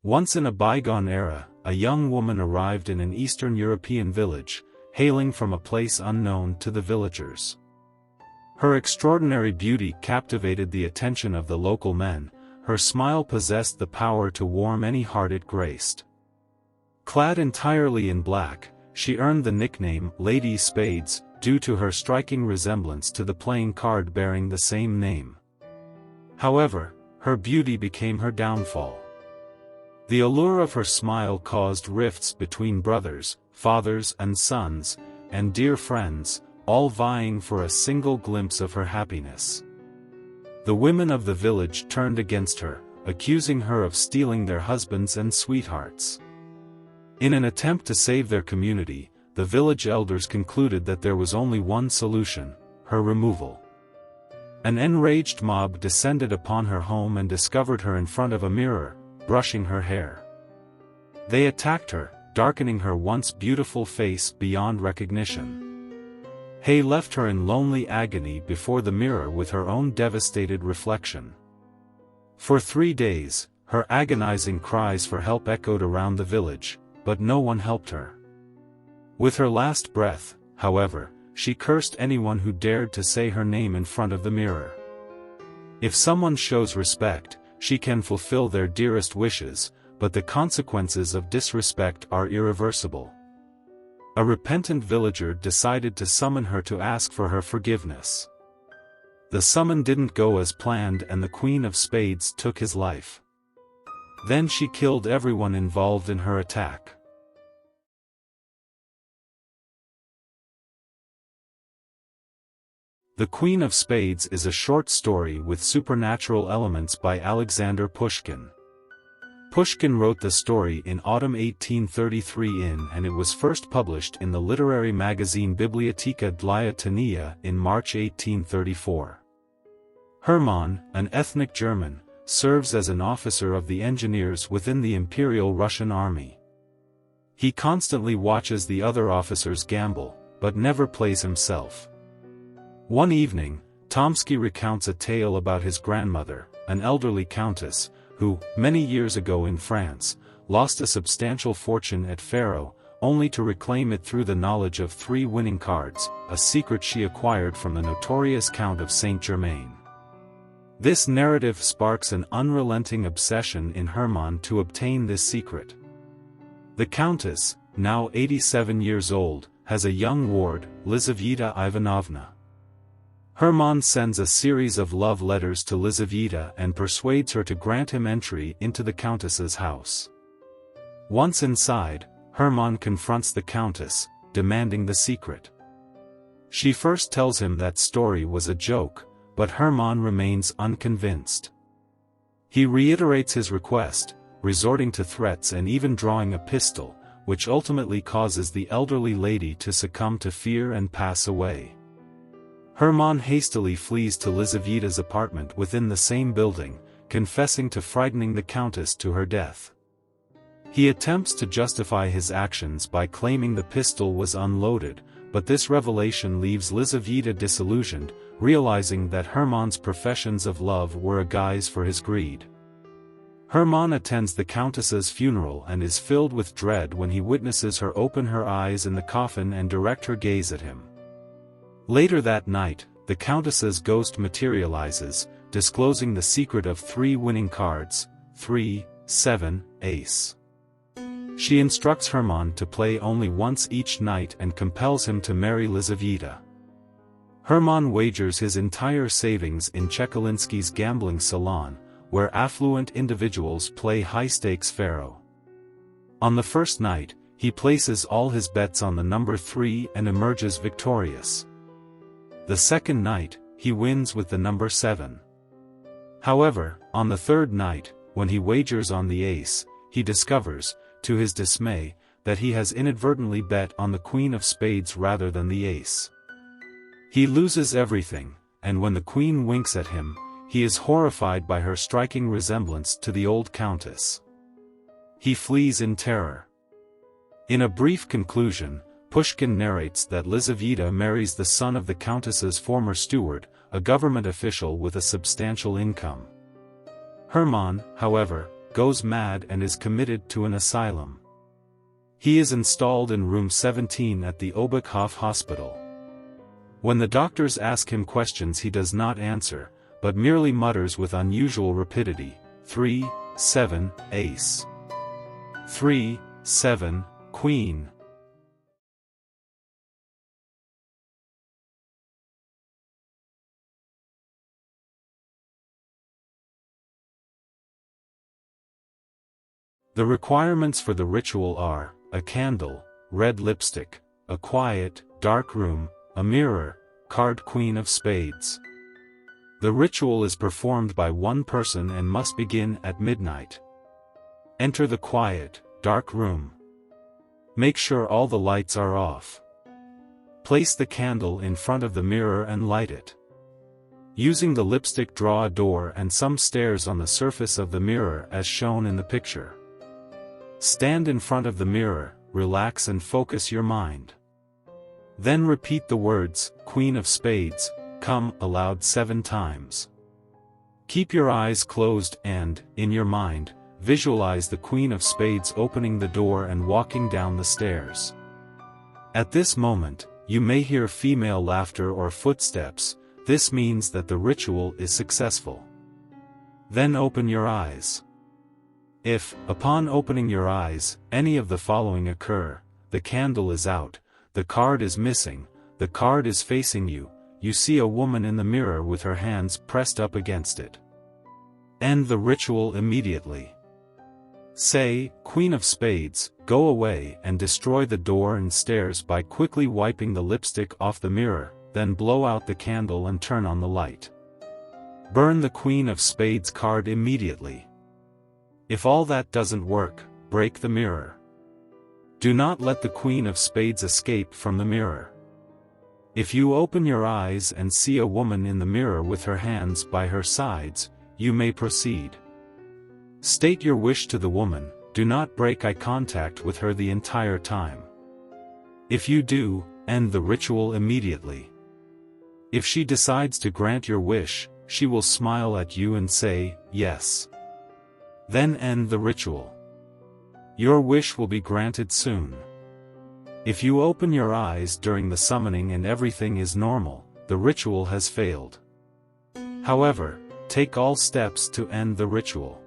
Once in a bygone era, a young woman arrived in an Eastern European village, hailing from a place unknown to the villagers. Her extraordinary beauty captivated the attention of the local men, her smile possessed the power to warm any heart it graced. Clad entirely in black, she earned the nickname Lady Spades, due to her striking resemblance to the playing card bearing the same name. However, her beauty became her downfall. The allure of her smile caused rifts between brothers, fathers and sons, and dear friends, all vying for a single glimpse of her happiness. The women of the village turned against her, accusing her of stealing their husbands and sweethearts. In an attempt to save their community, the village elders concluded that there was only one solution: her removal. An enraged mob descended upon her home and discovered her in front of a mirror, brushing her hair. They attacked her, darkening her once beautiful face beyond recognition. Hay left her in lonely agony before the mirror with her own devastated reflection. For 3 days, her agonizing cries for help echoed around the village, but no one helped her. With her last breath, however, she cursed anyone who dared to say her name in front of the mirror. If someone shows respect, she can fulfill their dearest wishes, but the consequences of disrespect are irreversible. A repentant villager decided to summon her to ask for her forgiveness. The summon didn't go as planned and the Queen of Spades took his life. Then she killed everyone involved in her attack. The Queen of Spades is a short story with supernatural elements by Alexander Pushkin. Pushkin wrote the story in autumn 1833 and it was first published in the literary magazine Biblioteka dla Tania in March 1834. Hermann, an ethnic German, serves as an officer of the engineers within the Imperial Russian Army. He constantly watches the other officers gamble, but never plays himself. One evening, Tomsky recounts a tale about his grandmother, an elderly countess, who, many years ago in France, lost a substantial fortune at faro, only to reclaim it through the knowledge of 3 winning cards, a secret she acquired from the notorious Count of Saint-Germain. This narrative sparks an unrelenting obsession in Hermann to obtain this secret. The Countess, now 87 years old, has a young ward, Lizaveta Ivanovna. Hermann sends a series of love letters to Lizaveta and persuades her to grant him entry into the Countess's house. Once inside, Hermann confronts the Countess, demanding the secret. She first tells him that story was a joke, but Hermann remains unconvinced. He reiterates his request, resorting to threats and even drawing a pistol, which ultimately causes the elderly lady to succumb to fear and pass away. Hermann hastily flees to Lizaveta's apartment within the same building, confessing to frightening the Countess to her death. He attempts to justify his actions by claiming the pistol was unloaded, but this revelation leaves Lizaveta disillusioned, realizing that Hermann's professions of love were a guise for his greed. Hermann attends the Countess's funeral and is filled with dread when he witnesses her open her eyes in the coffin and direct her gaze at him. Later that night, the Countess's ghost materializes, disclosing the secret of 3 winning cards, 3, 7, ace. She instructs Hermann to play only once each night and compels him to marry Lizaveta. Hermann wagers his entire savings in Chekalinsky's gambling salon, where affluent individuals play high-stakes faro. On the first night, he places all his bets on the number 3 and emerges victorious. The second night, he wins with the number 7. However, on the third night, when he wagers on the ace, he discovers, to his dismay, that he has inadvertently bet on the Queen of Spades rather than the ace. He loses everything, and when the Queen winks at him, he is horrified by her striking resemblance to the old Countess. He flees in terror. In a brief conclusion, Pushkin narrates that Lizaveta marries the son of the Countess's former steward, a government official with a substantial income. Hermann, however, goes mad and is committed to an asylum. He is installed in room 17 at the Oberkopf Hospital. When the doctors ask him questions, he does not answer, but merely mutters with unusual rapidity, 3, 7, ace. 3, 7, queen. The requirements for the ritual are a candle, red lipstick, a quiet, dark room, a mirror, card Queen of Spades. The ritual is performed by one person and must begin at midnight. Enter the quiet, dark room. Make sure all the lights are off. Place the candle in front of the mirror and light it. Using the lipstick, draw a door and some stairs on the surface of the mirror as shown in the picture. Stand in front of the mirror, relax and focus your mind. Then repeat the words, Queen of Spades, come, aloud 7 times. Keep your eyes closed and, in your mind, visualize the Queen of Spades opening the door and walking down the stairs. At this moment, you may hear female laughter or footsteps. This means that the ritual is successful. Then open your eyes. If, upon opening your eyes, any of the following occur: the candle is out, the card is missing, the card is facing you, you see a woman in the mirror with her hands pressed up against it. End the ritual immediately. Say, Queen of Spades, go away, and destroy the door and stairs by quickly wiping the lipstick off the mirror, then blow out the candle and turn on the light. Burn the Queen of Spades card immediately. If all that doesn't work, break the mirror. Do not let the Queen of Spades escape from the mirror. If you open your eyes and see a woman in the mirror with her hands by her sides, you may proceed. State your wish to the woman, do not break eye contact with her the entire time. If you do, end the ritual immediately. If she decides to grant your wish, she will smile at you and say, yes. Then end the ritual. Your wish will be granted soon. If you open your eyes during the summoning and everything is normal, the ritual has failed. However, take all steps to end the ritual.